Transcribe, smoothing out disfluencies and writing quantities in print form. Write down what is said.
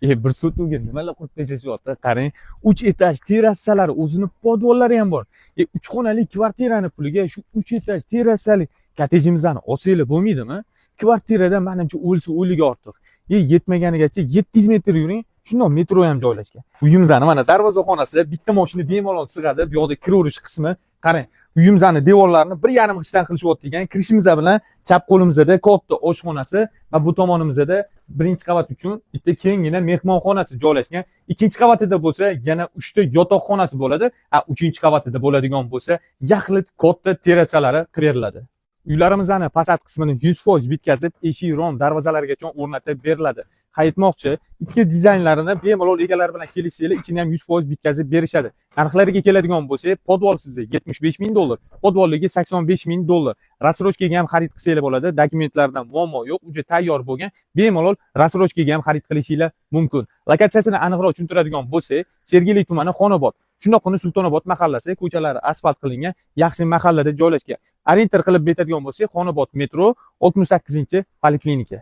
Bir sotuvga nimalar qurib tashlashyapti. Qarang, 3 etaj terrasalari, o'zini podvollari ham bor. 3 xonali kvartirani puliga shu 3 etaj terrasali kottejimizni olsanglar bo'lmaydimi? Kvartirada menimcha o'lsa o'liga ortiq. Yetmaganigacha 700 metr yuring, shundoq metro ham joylashgan. Uyimizni mana darvozaxonasida bitta mashina bemalol sig'adi. Bu yoqda kiraverish qismi. Qarang, uyimizni devorlarini 1,5 inchdan qilishyapti ekan. Kirishimiz bilan chap qo'limizda katta oshxonasi va bu tomonimizda birinchi qavat uchun bitta kengina mehmonxonasi joylashgan. Ikkinchi qavatida bo'lsa yana 3 ta yotoqxonasi bo'ladi. Uchinchi qavatida bo'ladigan bo'lsa yaxlit katta terrasalari beriladi. Uylarimizning pastki qismini 100% bitkazib, eshik rom darvozalarigacha o'rnatib beriladi. Qaytmoqchi, ichki dizaynlarini bemalol egalari bilan kelishsanglar, ichini ham 100% bitkazib berishadi. Narxlariga keladigan bo'lsak, podvol sizga $75 ming, podvolligi $85 ming. Rassrochkaga ham xarid qilsanglar bo'ladi. Dokumentlardan muammo yo'q, uje tayyor bo'lgan. Bemalol rassrochkaga ham xarid qilishinglar mumkin. Lokatsiyasini aniqroq tushuntiradigan bo'lsak, Sergeli tumani Xonobod. Shundoqqina Sultonobod mahallasi, ko'chalari asfalt qilingan, yaxshi mahallada joylashgan. Orientir qilib betadigan bo'lsak, Xonobod metro 68-poliklinika.